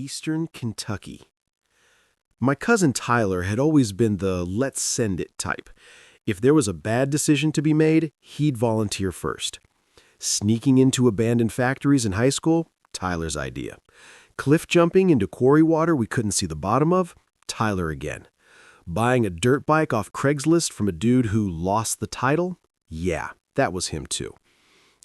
Eastern Kentucky. My cousin Tyler had always been the let's send it type. If there was a bad decision to be made, he'd volunteer first. Sneaking into abandoned factories in high school, Tyler's idea. Cliff jumping into quarry water we couldn't see the bottom of, Tyler again. Buying a dirt bike off Craigslist from a dude who lost the title, yeah, that was him too.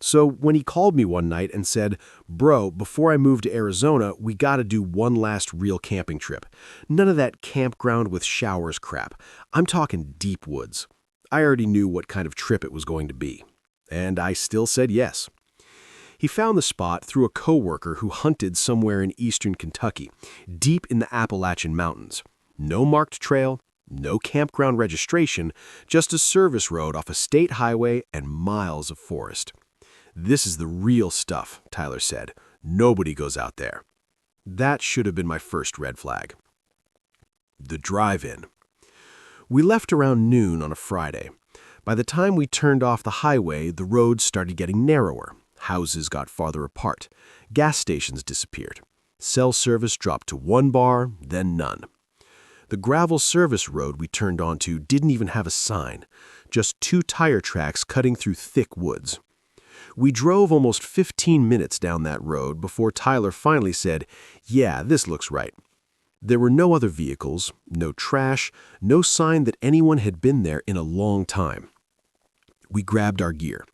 So when he called me one night and said, "Bro, before I move to Arizona, we gotta do one last real camping trip. None of that campground with showers crap. I'm talking deep woods." I already knew what kind of trip it was going to be. And I still said yes. He found the spot through a coworker who hunted somewhere in eastern Kentucky, deep in the Appalachian Mountains. No marked trail, no campground registration, just a service road off a state highway and miles of forest. "This is the real stuff," Tyler said. "Nobody goes out there." That should have been my first red flag. The drive-in. We left around noon on a Friday. By the time we turned off the highway, the roads started getting narrower. Houses got farther apart. Gas stations disappeared. Cell service dropped to one bar, then none. The gravel service road we turned onto didn't even have a sign, just two tire tracks cutting through thick woods. We drove almost 15 minutes down that road before Tyler finally said, "Yeah, this looks right." There were no other vehicles, no trash, no sign that anyone had been there in a long time. We grabbed our gear.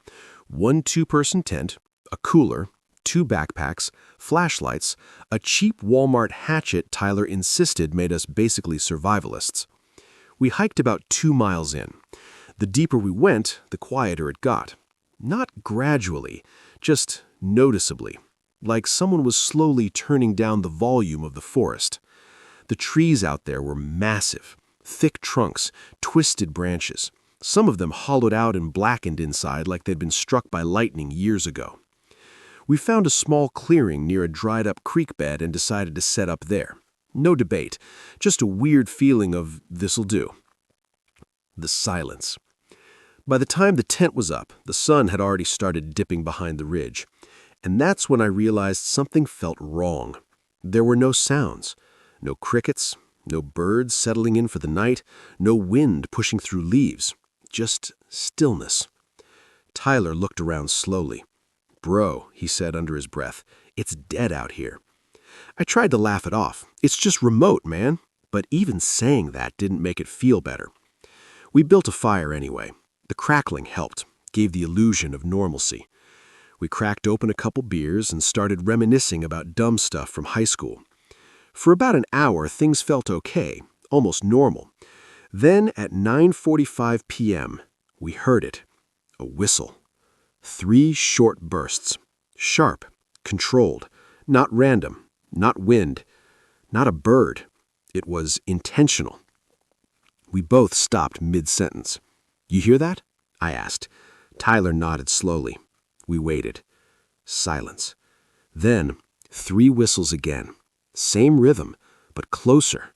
One two-person tent, a cooler, two backpacks, flashlights, a cheap Walmart hatchet Tyler insisted made us basically survivalists. We hiked about 2 miles in. The deeper we went, the quieter it got. Not gradually, just noticeably, like someone was slowly turning down the volume of the forest. The trees out there were massive, thick trunks, twisted branches, some of them hollowed out and blackened inside like they'd been struck by lightning years ago. We found a small clearing near a dried-up creek bed and decided to set up there. No debate, just a weird feeling of this'll do. The silence. By the time the tent was up, the sun had already started dipping behind the ridge. And that's when I realized something felt wrong. There were no sounds. No crickets, no birds settling in for the night, no wind pushing through leaves. Just stillness. Tyler looked around slowly. "Bro," he said under his breath, "it's dead out here." I tried to laugh it off. "It's just remote, man." But even saying that didn't make it feel better. We built a fire anyway. The crackling helped, gave the illusion of normalcy. We cracked open a couple beers and started reminiscing about dumb stuff from high school. For about an hour, things felt okay, almost normal. Then at 9:45 p.m., we heard it. A whistle. 3 short bursts. Sharp, controlled, not random, not wind, not a bird. It was intentional. We both stopped mid-sentence. "You hear that?" I asked. Tyler nodded slowly. We waited. Silence. Then 3 whistles again. Same rhythm, but closer.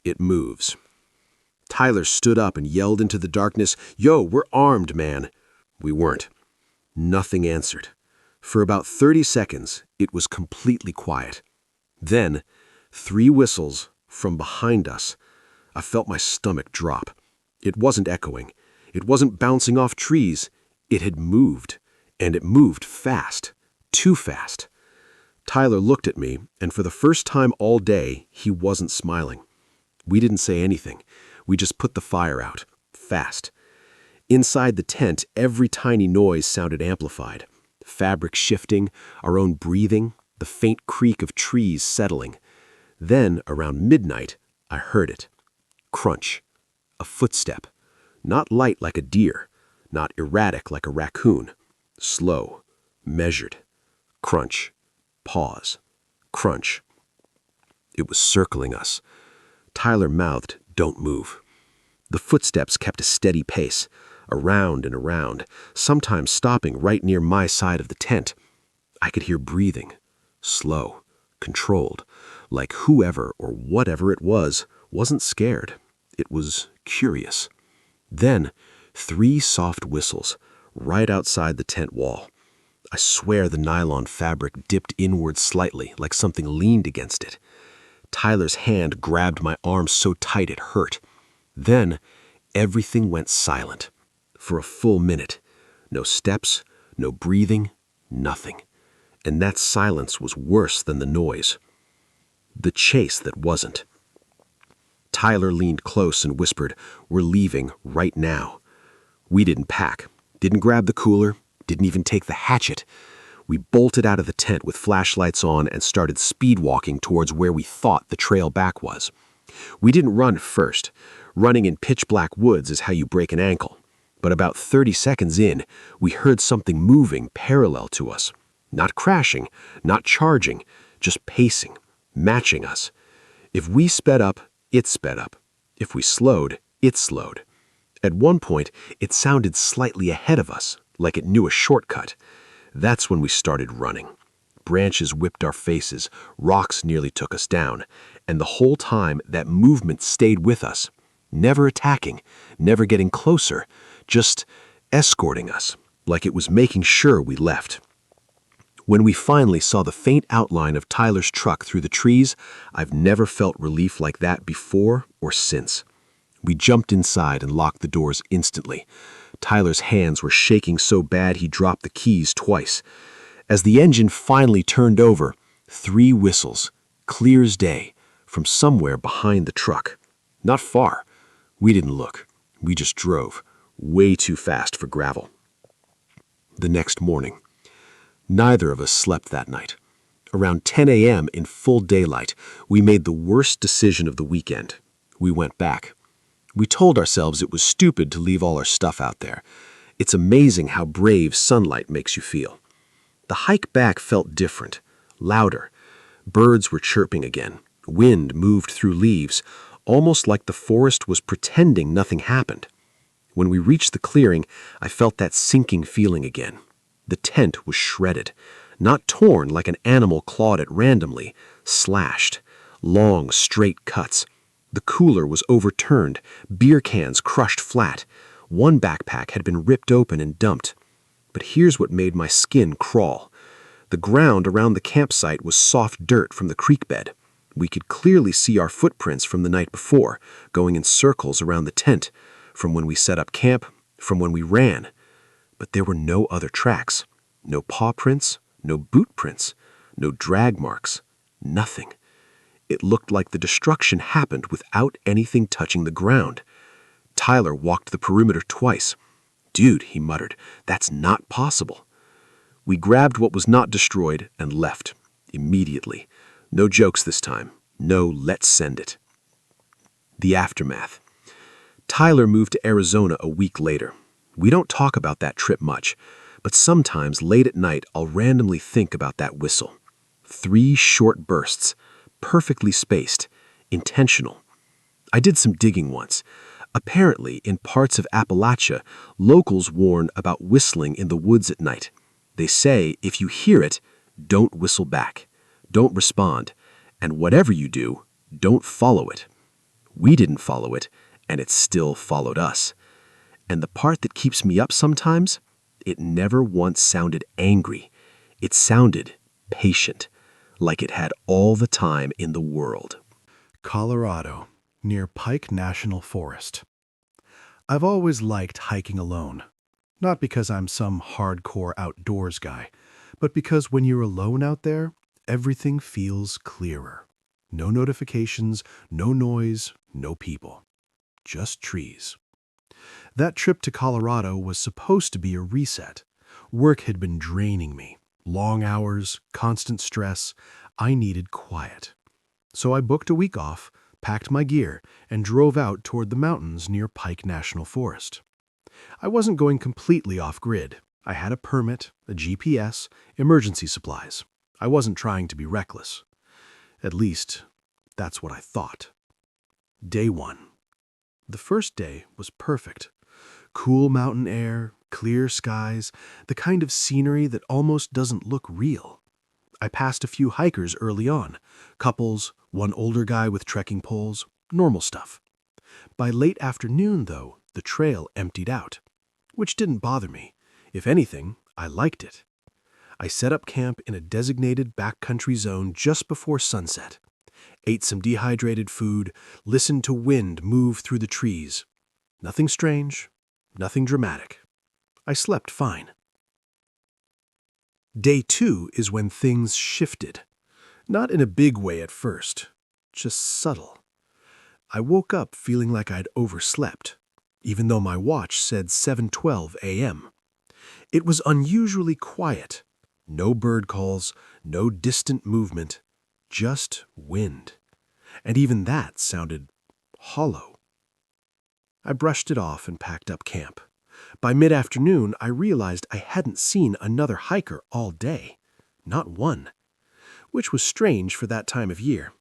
It moves. Tyler stood up and yelled into the darkness, "Yo, we're armed, man." We weren't. Nothing answered. For about 30 seconds, it was completely quiet. Then, 3 whistles from behind us. I felt my stomach drop. It wasn't echoing. It wasn't bouncing off trees. It had moved, and it moved fast. Too fast. Tyler looked at me, and for the first time all day, he wasn't smiling. We didn't say anything. We just put the fire out, fast. Inside the tent, every tiny noise sounded amplified. Fabric shifting, our own breathing, the faint creak of trees settling. Then, around midnight, I heard it. Crunch. A footstep. Not light like a deer, not erratic like a raccoon. Slow, measured. Crunch. Pause. Crunch. It was circling us. Tyler mouthed, "Don't move." The footsteps kept a steady pace, around and around, sometimes stopping right near my side of the tent. I could hear breathing, slow, controlled, like whoever or whatever it was wasn't scared. It was curious. Then, 3 soft whistles, right outside the tent wall. I swear the nylon fabric dipped inward slightly, like something leaned against it. Tyler's hand grabbed my arm so tight it hurt. Then, everything went silent. For a full minute. No steps, no breathing, nothing. And that silence was worse than the noise. The chase that wasn't. Tyler leaned close and whispered, "We're leaving right now." We didn't pack, didn't grab the cooler, didn't even take the hatchet. We bolted out of the tent with flashlights on and started speed walking towards where we thought the trail back was. We didn't run first. Running in pitch-black woods is how you break an ankle. But about 30 seconds in, we heard something moving parallel to us. Not crashing, not charging, just pacing, matching us. If we sped up, it sped up. If we slowed, it slowed. At one point, it sounded slightly ahead of us, like it knew a shortcut. That's when we started running. Branches whipped our faces, rocks nearly took us down, and the whole time that movement stayed with us, never attacking, never getting closer, just escorting us, like it was making sure we left. When we finally saw the faint outline of Tyler's truck through the trees, I've never felt relief like that before or since. We jumped inside and locked the doors instantly. Tyler's hands were shaking so bad he dropped the keys twice. As the engine finally turned over, 3 whistles, clear as day, from somewhere behind the truck. Not far. We didn't look. We just drove, way too fast for gravel. The next morning. Neither of us slept that night. Around 10 a.m. in full daylight, we made the worst decision of the weekend. We went back. We told ourselves it was stupid to leave all our stuff out there. It's amazing how brave sunlight makes you feel. The hike back felt different, louder. Birds were chirping again. Wind moved through leaves, almost like the forest was pretending nothing happened. When we reached the clearing, I felt that sinking feeling again. The tent was shredded, not torn like an animal clawed it randomly, slashed, long, straight cuts. The cooler was overturned, beer cans crushed flat. One backpack had been ripped open and dumped. But here's what made my skin crawl. The ground around the campsite was soft dirt from the creek bed. We could clearly see our footprints from the night before, going in circles around the tent, from when we set up camp, from when we ran. But there were no other tracks. No paw prints, no boot prints, no drag marks, nothing. It looked like the destruction happened without anything touching the ground. Tyler walked the perimeter twice. "Dude," he muttered, "that's not possible." We grabbed what was not destroyed and left, immediately. No jokes this time. No "let's send it." The aftermath. Tyler moved to Arizona a week later. We don't talk about that trip much, but sometimes late at night I'll randomly think about that whistle. 3 short bursts, perfectly spaced, intentional. I did some digging once. Apparently, in parts of Appalachia, locals warn about whistling in the woods at night. They say if you hear it, don't whistle back, don't respond, and whatever you do, don't follow it. We didn't follow it, and it still followed us. And the part that keeps me up sometimes, it never once sounded angry. It sounded patient, like it had all the time in the world. Colorado, near Pike National Forest. I've always liked hiking alone. Not because I'm some hardcore outdoors guy, but because when you're alone out there, everything feels clearer. No notifications, no noise, no people. Just trees. That trip to Colorado was supposed to be a reset. Work had been draining me. Long hours, constant stress. I needed quiet. So I booked a week off, packed my gear, and drove out toward the mountains near Pike National Forest. I wasn't going completely off-grid. I had a permit, a GPS, emergency supplies. I wasn't trying to be reckless. At least, that's what I thought. Day 1. The first day was perfect. Cool mountain air, clear skies, the kind of scenery that almost doesn't look real. I passed a few hikers early on, couples, one older guy with trekking poles, normal stuff. By late afternoon, though, the trail emptied out, which didn't bother me. If anything, I liked it. I set up camp in a designated backcountry zone just before sunset. ate some dehydrated food, listened to wind move through the trees. Nothing strange, nothing dramatic. I slept fine. Day 2 is when things shifted. Not in a big way at first, just subtle. I woke up feeling like I'd overslept, even though my watch said 7:12 a.m. It was unusually quiet. No bird calls, no distant movement, just wind. And even that sounded hollow. I brushed it off and packed up camp. By mid-afternoon, I realized I hadn't seen another hiker all day. Not one. Which was strange for that time of year.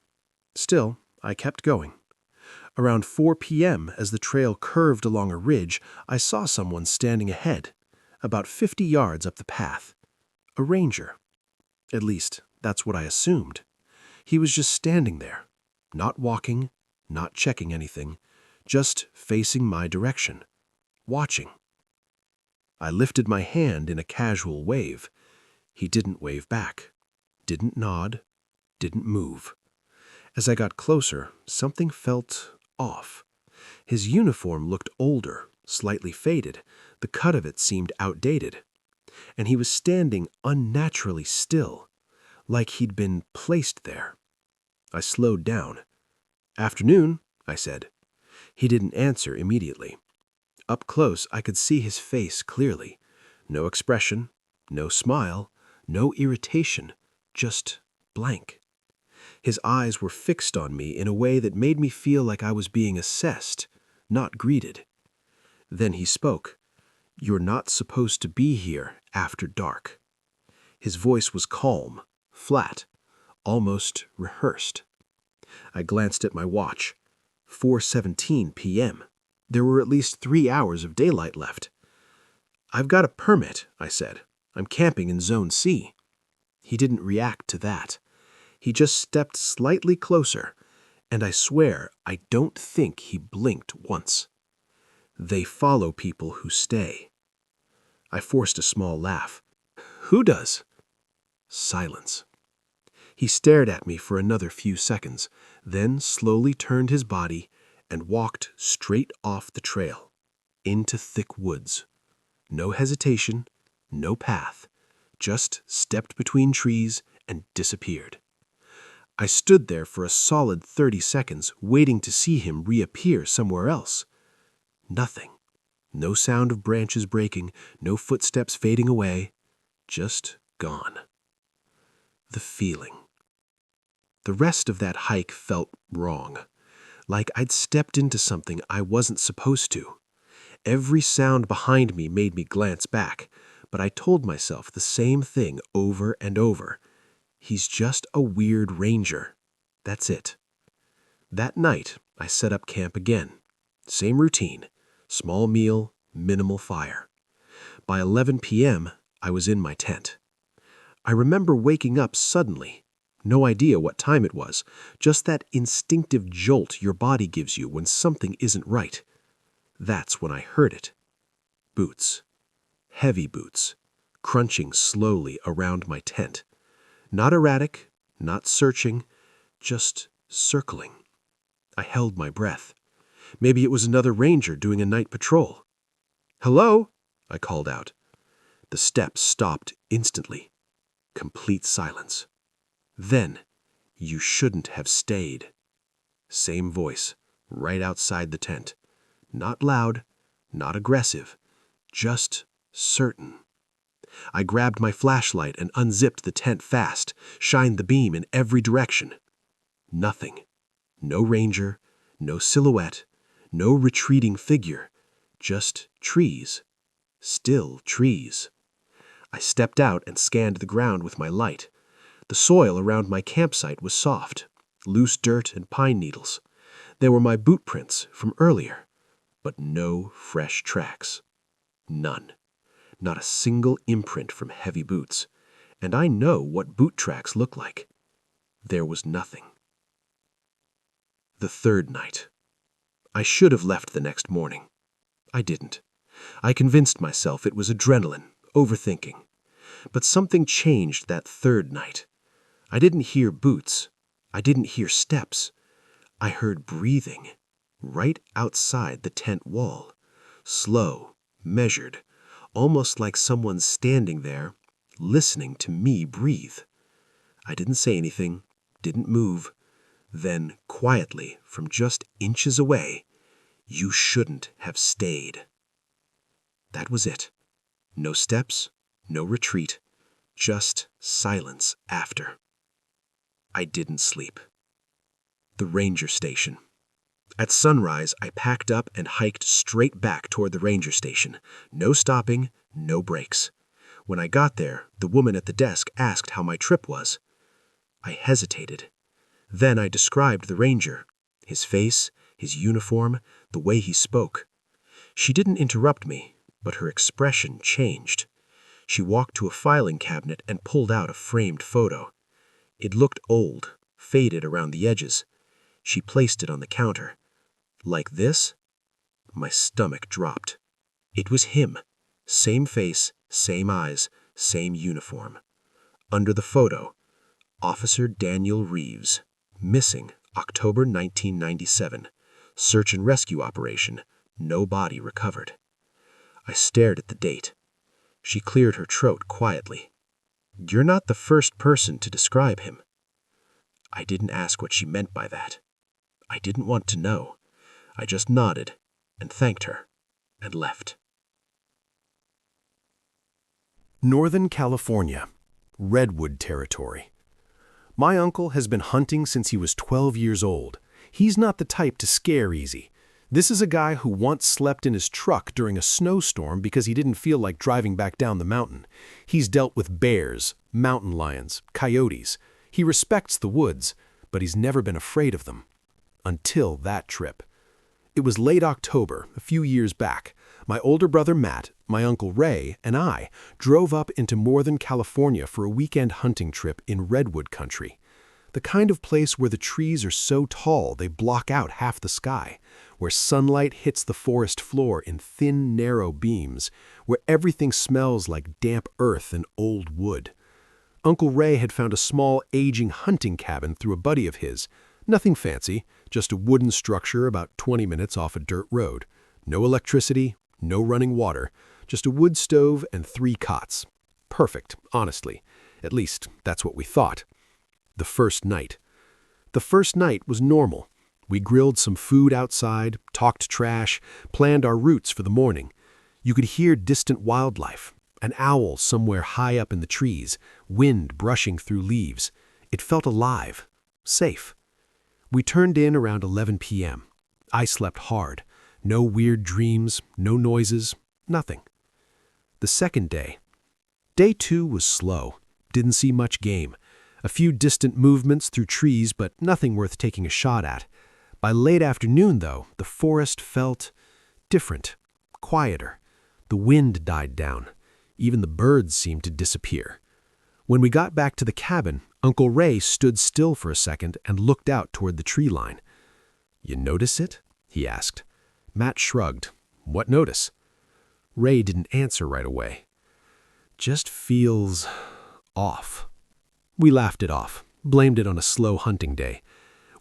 Still, I kept going. Around 4 p.m., as the trail curved along a ridge, I saw someone standing ahead, about 50 yards up the path. A ranger. At least, that's what I assumed. He was just standing there, not walking, not checking anything, just facing my direction, watching. I lifted my hand in a casual wave. He didn't wave back, didn't nod, didn't move. As I got closer, something felt off. His uniform looked older, slightly faded. The cut of it seemed outdated. And he was standing unnaturally still, like he'd been placed there. I slowed down. "Afternoon," I said. He didn't answer immediately. Up close, I could see his face clearly. No expression, no smile, no irritation, just blank. His eyes were fixed on me in a way that made me feel like I was being assessed, not greeted. Then he spoke. "You're not supposed to be here after dark." His voice was calm, flat, almost rehearsed. I glanced at my watch. 4:17 p.m. There were at least 3 hours of daylight left. "I've got a permit," I said. "I'm camping in Zone C." He didn't react to that. He just stepped slightly closer, and I swear I don't think he blinked once. "They follow people who stay." I forced a small laugh. "Who does?" Silence. He stared at me for another few seconds, then slowly turned his body and walked straight off the trail, into thick woods. No hesitation, no path, just stepped between trees and disappeared. I stood there for a solid 30 seconds, waiting to see him reappear somewhere else. Nothing. No sound of branches breaking, no footsteps fading away, just gone. The feeling. The rest of that hike felt wrong, like I'd stepped into something I wasn't supposed to. Every sound behind me made me glance back, but I told myself the same thing over and over. He's just a weird ranger. That's it. That night, I set up camp again. Same routine. Small meal, minimal fire. By 11 p.m., I was in my tent. I remember waking up suddenly. No idea what time it was, just that instinctive jolt your body gives you when something isn't right. That's when I heard it. Boots. Heavy boots, crunching slowly around my tent. Not erratic, not searching, just circling. I held my breath. Maybe it was another ranger doing a night patrol. "Hello?" I called out. The steps stopped instantly. Complete silence. Then, "You shouldn't have stayed." Same voice, right outside the tent. Not loud, not aggressive, just certain. I grabbed my flashlight and unzipped the tent fast, shined the beam in every direction. Nothing. No ranger, no silhouette, no retreating figure, just trees. Still trees. I stepped out and scanned the ground with my light. The soil around my campsite was soft, loose dirt and pine needles. There were my boot prints from earlier, but no fresh tracks. None. Not a single imprint from heavy boots. And I know what boot tracks look like. There was nothing. The third night. I should have left the next morning. I didn't. I convinced myself it was adrenaline, overthinking. But something changed that third night. I didn't hear boots. I didn't hear steps. I heard breathing, right outside the tent wall. Slow, measured, almost like someone standing there, listening to me breathe. I didn't say anything, didn't move. Then, quietly, from just inches away, "You shouldn't have stayed." That was it. No steps, no retreat, just silence after. I didn't sleep. The ranger station. At sunrise, I packed up and hiked straight back toward the ranger station. No stopping, no breaks. When I got there, the woman at the desk asked how my trip was. I hesitated. Then I described the ranger, his face, his uniform, the way he spoke. She didn't interrupt me, but her expression changed. She walked to a filing cabinet and pulled out a framed photo. It looked old, faded around the edges. She placed it on the counter. Like this? My stomach dropped. It was him. Same face, same eyes, same uniform. Under the photo, Officer Daniel Reeves, missing October 1997. Search and rescue operation, no body recovered. I stared at the date. She cleared her throat quietly. "You're not the first person to describe him." I didn't ask what she meant by that. I didn't want to know. I just nodded and thanked her and left. Northern California, Redwood Territory. My uncle has been hunting since he was 12 years old. He's not the type to scare easy. This is a guy who once slept in his truck during a snowstorm because he didn't feel like driving back down the mountain. He's dealt with bears, mountain lions, coyotes. He respects the woods, but he's never been afraid of them. Until that trip. It was late October, a few years back. My older brother Matt, my uncle Ray, and I drove up into Northern California for a weekend hunting trip in Redwood country. The kind of place where the trees are so tall they block out half the sky, where sunlight hits the forest floor in thin, narrow beams, where everything smells like damp earth and old wood. Uncle Ray had found a small, aging hunting cabin through a buddy of his. Nothing fancy, just a wooden structure about 20 minutes off a dirt road. No electricity, no running water, just a wood stove and 3 cots. Perfect, honestly. At least, that's what we thought. The first night. The first night was normal. We grilled some food outside, talked trash, planned our routes for the morning. You could hear distant wildlife, an owl somewhere high up in the trees, wind brushing through leaves. It felt alive, safe. We turned in around 11 p.m. I slept hard. No weird dreams, no noises, nothing. The second day. Day 2 was slow. Didn't see much game. A few distant movements through trees, but nothing worth taking a shot at. By late afternoon, though, the forest felt different, quieter. The wind died down. Even the birds seemed to disappear. When we got back to the cabin, Uncle Ray stood still for a second and looked out toward the tree line. "You notice it?" he asked. Matt shrugged. "What notice?" Ray didn't answer right away. "Just feels off." We laughed it off, blamed it on a slow hunting day.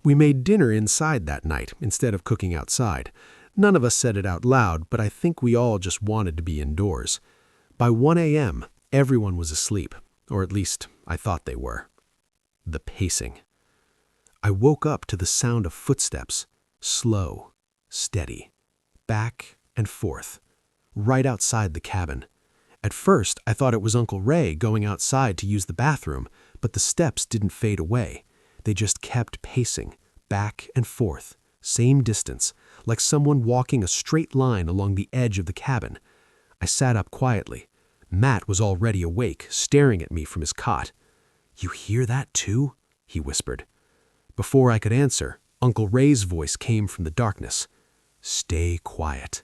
We made dinner inside that night instead of cooking outside. None of us said it out loud, but I think we all just wanted to be indoors. By 1 a.m., everyone was asleep, or at least I thought they were. The pacing. I woke up to the sound of footsteps, slow, steady, back and forth, right outside the cabin. At first, I thought it was Uncle Ray going outside to use the bathroom, but the steps didn't fade away. They just kept pacing, back and forth, same distance, like someone walking a straight line along the edge of the cabin. I sat up quietly. Matt was already awake, staring at me from his cot. "You hear that too?" he whispered. Before I could answer, Uncle Ray's voice came from the darkness. "Stay quiet."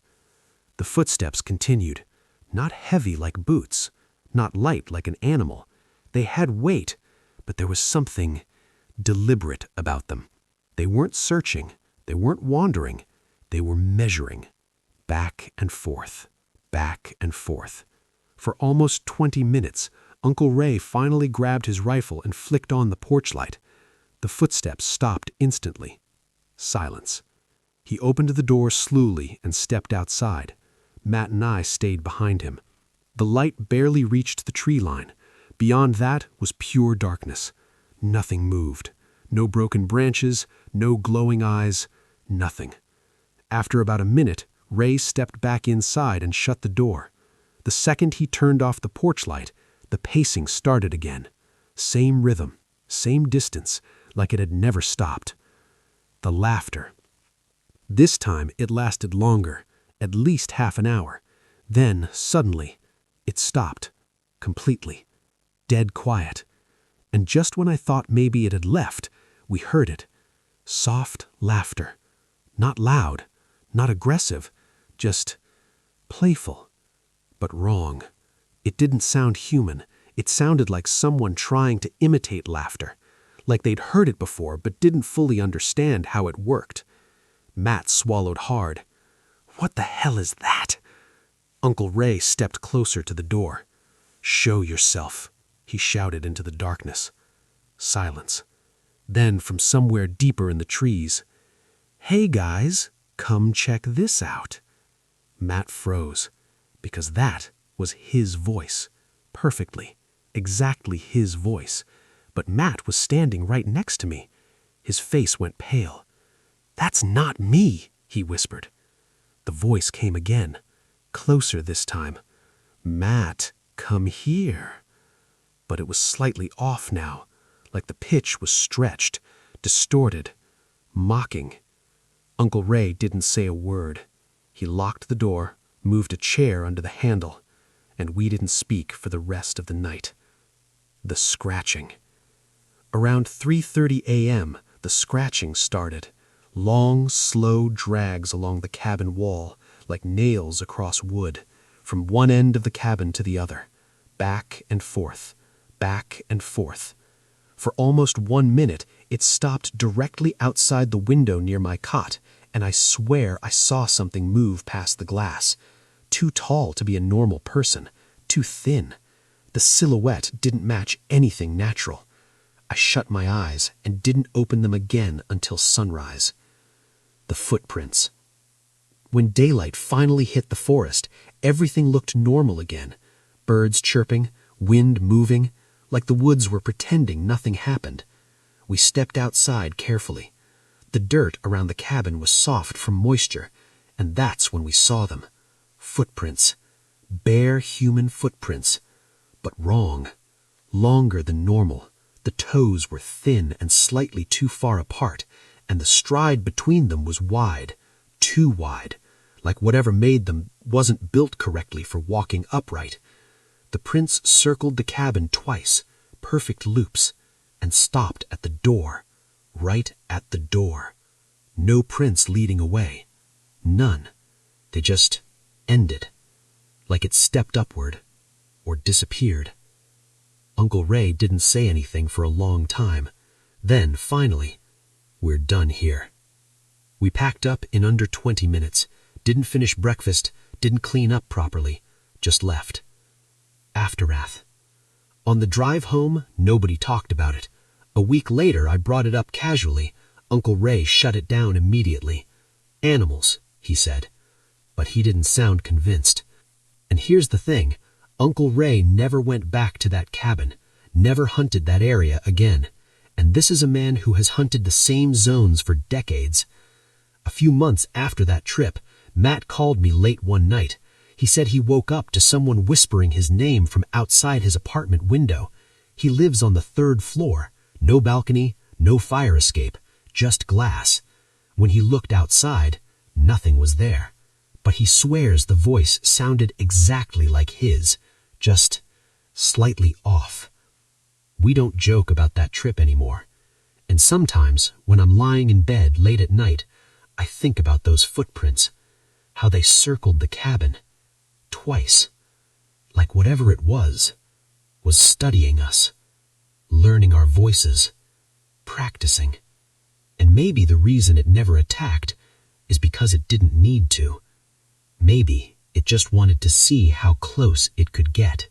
The footsteps continued, not heavy like boots, not light like an animal. They had weight, but there was something deliberate about them. They weren't searching, they weren't wandering, they were measuring. Back and forth, back and forth. For almost 20 minutes, Uncle Ray finally grabbed his rifle and flicked on the porch light. The The footsteps stopped instantly. Silence. He opened the door slowly and stepped outside. Matt and I stayed behind him. The light barely reached the tree line. Beyond that was pure darkness. Nothing moved. No broken branches, no glowing eyes, nothing. After about a minute, Ray stepped back inside and shut the door. The second he turned off the porch light, the pacing started again. Same rhythm, same distance, like it had never stopped. The laughter. This time it lasted longer, at least half an hour. Then, suddenly, it stopped. Completely. Dead quiet. And just when I thought maybe it had left, we heard it. Soft laughter. Not loud, not aggressive, just playful. But wrong. It didn't sound human. It sounded like someone trying to imitate laughter. Like they'd heard it before but didn't fully understand how it worked. Matt swallowed hard. What the hell is that? Uncle Ray stepped closer to the door. Show yourself, he shouted into the darkness. Silence. Then from somewhere deeper in the trees, hey guys, come check this out. Matt froze, because that was his voice. Perfectly, exactly his voice. But Matt was standing right next to me. His face went pale. That's not me, he whispered. The voice came again, closer this time. Matt, come here. But it was slightly off now, like the pitch was stretched, distorted, mocking. Uncle Ray didn't say a word. He locked the door, moved a chair under the handle, and we didn't speak for the rest of the night. The scratching. Around 3:30 a.m., the scratching started. Long, slow drags along the cabin wall, like nails across wood, from one end of the cabin to the other, back and forth, back and forth. For almost 1 minute, it stopped directly outside the window near my cot, and I swear I saw something move past the glass. Too tall to be a normal person, too thin. The silhouette didn't match anything natural. I shut my eyes and didn't open them again until sunrise. The footprints. When daylight finally hit the forest, everything looked normal again. Birds chirping, wind moving, like the woods were pretending nothing happened. We stepped outside carefully. The dirt around the cabin was soft from moisture, and that's when we saw them. Footprints. Bare human footprints. But wrong. Longer than normal. The toes were thin and slightly too far apart, and the stride between them was wide, too wide, like whatever made them wasn't built correctly for walking upright. The prints circled the cabin twice, perfect loops, and stopped at the door, right at the door. No prints leading away. None. They just ended, like it stepped upward or disappeared. Uncle Ray didn't say anything for a long time. Then, finally, we're done here. We packed up in under 20 minutes, didn't finish breakfast, didn't clean up properly, just left. Aftermath. On the drive home, nobody talked about it. A week later, I brought it up casually. Uncle Ray shut it down immediately. Animals, he said. But he didn't sound convinced. And here's the thing. Uncle Ray never went back to that cabin, never hunted that area again. And this is a man who has hunted the same zones for decades. A few months after that trip, Matt called me late one night. He said he woke up to someone whispering his name from outside his apartment window. He lives on the 3rd floor. No balcony, no fire escape, just glass. When he looked outside, nothing was there. But he swears the voice sounded exactly like his, just slightly off. We don't joke about that trip anymore. And sometimes, when I'm lying in bed late at night, I think about those footprints, how they circled the cabin, twice, like whatever it was studying us, learning our voices, practicing. And maybe the reason it never attacked is because it didn't need to. Maybe it just wanted to see how close it could get.